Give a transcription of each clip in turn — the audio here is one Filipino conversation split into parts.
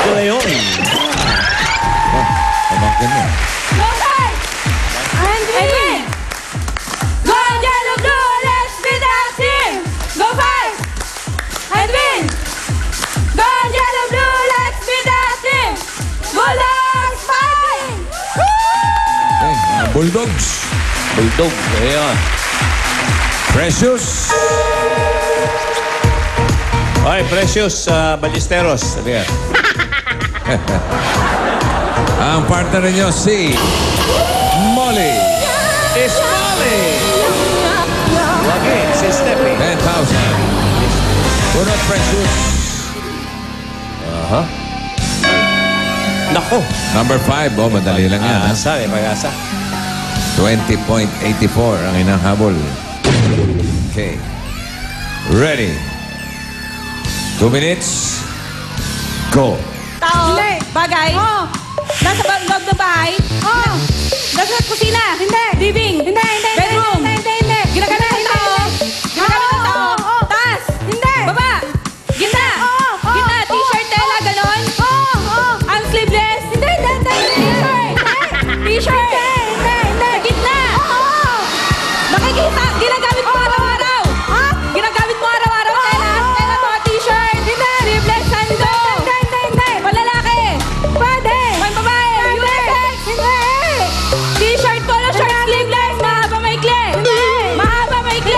De Leon. Pamakin mo. Go five! Edwin! Go yellow blue, let's be that team! Go five! Edwin! Go yellow blue, let's be that team! Bulldogs fighting! Okay, mga Bulldogs. Bulldog. Ayan. Precious. Okay, Precious Ballesteros. Sabi nga. Ang partner ninyo si Molly. Is Molly. Okay, si Steffi. 10,000. Punot Precious. Nako. Number 5. Oh, madali lang yan. ha? Pag-asa, pag-asa. 20.84 ang inahabol. Okay. Ready. 2 minutes. Go. Tao. Hindi. Bagay. Oo. Nasa loob ng bahay. Oo. Nasa kusina. Hindi. Living. Hindi. Bedroom. Hindi. Ginagamit ng tao. Ginagamit ng tao. Taas. Hindi. Baba. Gitna. Gitna. T-shirt, tela, ganon. Ang sleeveless. Hindi. T-shirt. Sa gitna. Nakikita. Ginagamit mo araw-araw. Ginagamit mo araw-araw. Tela to, t-shirt. Sleeveless, sando. Panlalaki. Pwede. Pambabae. Unisex. T-shirt, polo shirt, sleeveless. Mahaba, maikli. Mahaba, maikli.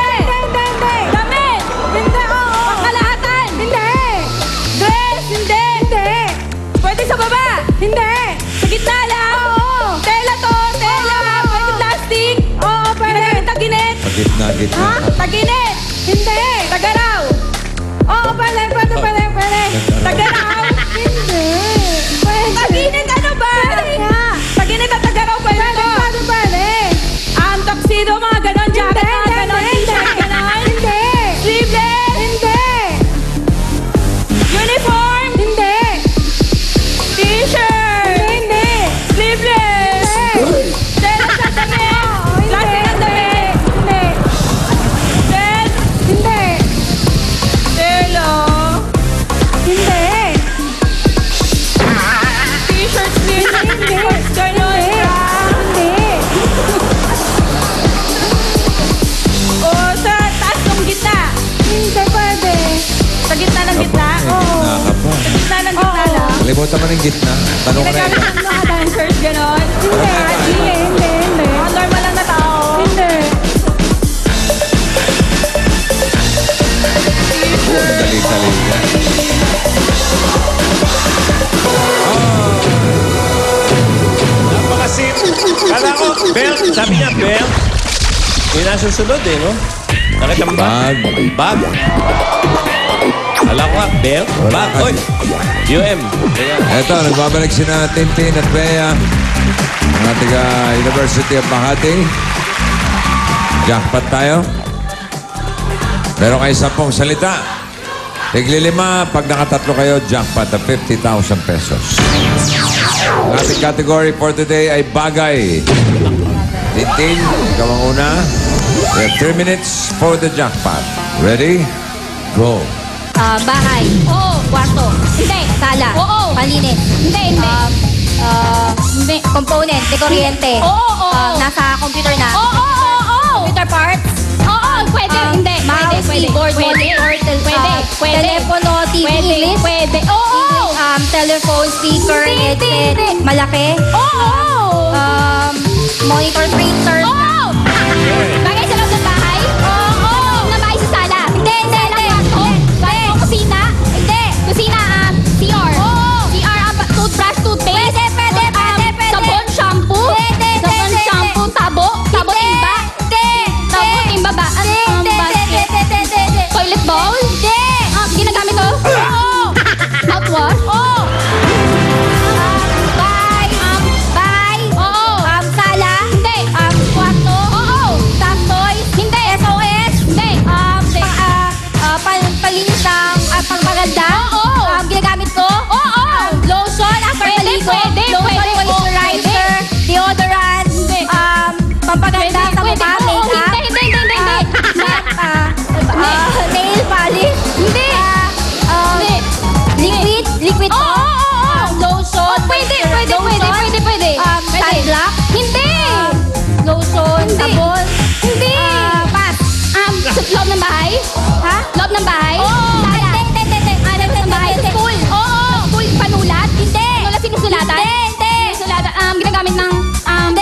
Damit. Pangkalahatan. Dress. Pwede sa baba. Sa gitna lang. Tela to. Tela. Pwede plastic. Pwede taginit. Gitna. Taginit. Tagaraw. Pwede. Tagaraw. Taginit, ano ba? Taginit at tagaraw, pwede to. Tuxedo, mga ganon, jacket, mga ganon, t-shirt, ganon. Sleeveless. Uniform. T-shirt. Sleeveless. Tela sa damit. Plastic ang damit. Dress. Tela. T-shirt, sleeveless. Ganon. O, sa taas ng gitna. Sa gitna ng gitna? Gitna ka pa. Sa gitna ng gitna lang. Kalimutan mo ng gitna. Tanong ka na Ginagamit ito. ng mga dancers, gano'n? Mga normal lang na tao. Madali-dali yan. Napakasim. Kala ko, belt. Sabi niya, belt. Yung nasusunod eh, no? Nakita mo ba? Bag. Bag. Kala ko nga, belt. Bag. Oy! UM. Teka. Eto, nagbabalik si na Tintin at Bea. Mga tiga University of Makati. Jackpot tayo. Meron kayo 10 salita. Tigli-5, pag nakatatlo kayo, jackpot na 50,000 pesos. Ang ating category for today ay bagay. Tintin, ikaw ang una. We have 3 minutes for the jackpot. Ready? Go. Bahay. Oo. Kwarto. Hindi. Sala. Oo. Palinis. Hindi. Hindi. Component. De kuryente. Oo. Nasa computer na. Oo. Computer parts. Oo. Pwede. Hindi. Mouse, keyboard, monitor, telepono, TV, English. Pwede. Oo. Telephone, speaker, headset. Malaki. Oo. Monitor, printer. Oo. Bagay sa loob ng bahay? Oo. Na bahay sa sala? Hindi. Kwarto, kusina? Hindi. Kusina, CR. Oo. CR, toothbrush, toothpaste? Pwede. Sabon, shampoo? Sabon, shampoo, tabo? Tabo, timba? Tabo, timba ba? Toilet bowl? Ginagamit ko? Oo. Mouthwash? Oo. Bye. Oo. Sala? Hindi. Kwarto? Oo. Sakto? ng bahay? Oo. Sala. Hindi. Labas ng bahay? Sa school? Oo. Sa school, panulat? Hindi. Panulat sinusulatan? Hindi. Sinusulatan, ginagamit ng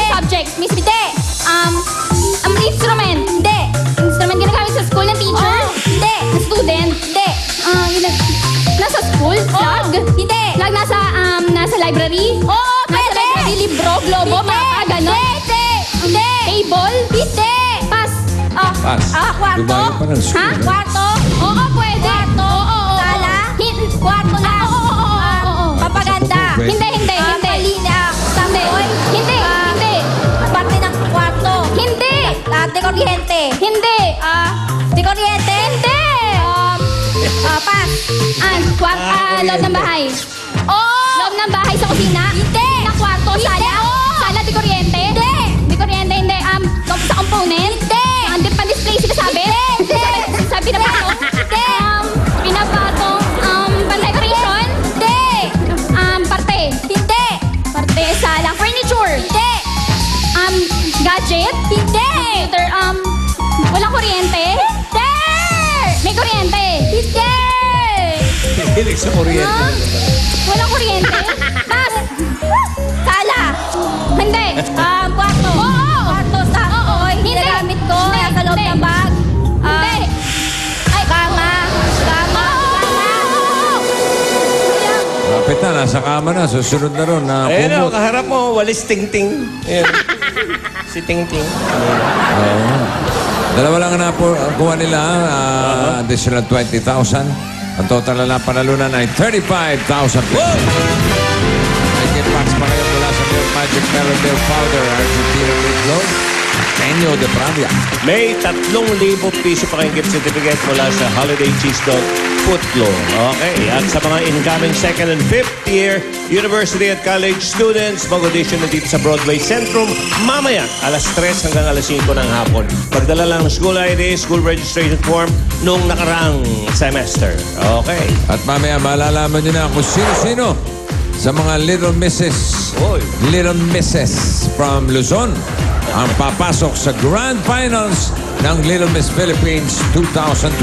subject. Miss, Hindi. Instrument. Hindi. Instrument ginagamit sa school ng teacher? Oo. Hindi. Ng student? Hindi. Nasa school? Flag? Hindi. Flag nasa library? Oo, Nasa pwede. library, libro, globo, Hindi. mapa, ganon? Hindi. Table? Hindi. Pass. Pass. Kwarto. Dumayo pa ng school. Ha? eh. Kwarto. Oo, pwede. Kwarto. Oo. Sala. Kwarto na. Oo. Papaganda. Pwede. Hindi. Hindi. Parte ng kwarto. Hindi. De kuryente. Hindi. De kuryente. Hindi. Pass. Loob ng bahay. Oo. Loob ng bahay sa kusina? Hindi. Na kwarto, Hindi. sala? Oo. Sala, di kuryente? Hindi. Di kuryente, hindi. Sa component? Hindi. Pan-display, sinasabi? Hindi. Sa pinapatong? Hindi. Pinapatong, pan-decoration? Hindi. Parte. Hindi. Parte, sala. Furniture? Hindi. Gadget? Hindi. Computer, walang kuryente? Hindi. May kuryente? Hindi. Hilig sa kuryente. Walang kuryente? Pass. Sala. Hindi. Kwarto. Oo. Kwarto sa oy. Hindi. Ginagamit ko. Hindi. Nasa loob Hindi. ng bag. Hindi. Ay, kama. Kama. Lapit na, nasa kama na. Susunod na ron na Ayan o, kumot. kaharap mo, walis ting-ting. Ayan. Si ting-ting. Dalawa lang na po ang kuha nila. Additional 20,000. Ang total na panalunan ay 35,000 pesos. May gift packs pa kayo mula sa Milk Magic Melon Milk Powder, Argentina Milk Gold, Tenyo de Pravia. May 3,000 piso pa kayong gift certificate mula sa Holiday Cheese Dog Footlo. Okay. At sa mga incoming second and fifth year university at college students, mag-audition na dito sa Broadway Centrum mamaya, alas 3 hanggang alas 5 ng hapon. Pagdala lang ng school ID, school registration form nung nakaraang semester. Okay. At mamaya malalaman nyo na kung sino-sino sa mga Little Misses, Oy. Little Misses from Luzon ang papasok sa Grand Finals ng Little Miss Philippines 2012.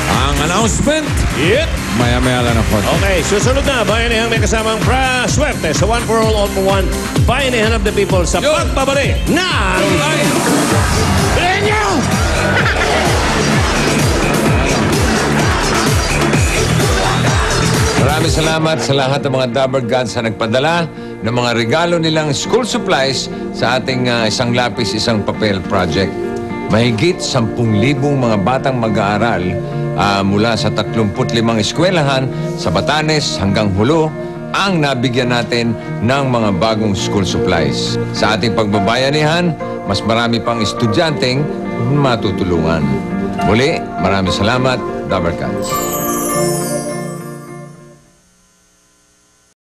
Ang announcement, Yep. maya-maya lang ako. Okay, susunod na, bayanihan may kasamang swerte sa One for All, All for One. Bayanihan of the People sa Yun. pagbabalik na Renyo! Maraming salamat sa lahat ng mga Dabber Gods na nagpadala ng mga regalo nilang school supplies sa ating isang lapis, isang papel project. Mahigit 10,000 mga batang mag-aaral mula sa 35 eskwelahan sa Batanes hanggang Hulo ang nabigyan natin ng mga bagong school supplies. Sa ating pagbabayanihan, mas marami pang estudyanteng matutulungan. Muli, maraming salamat, Dabber Gods.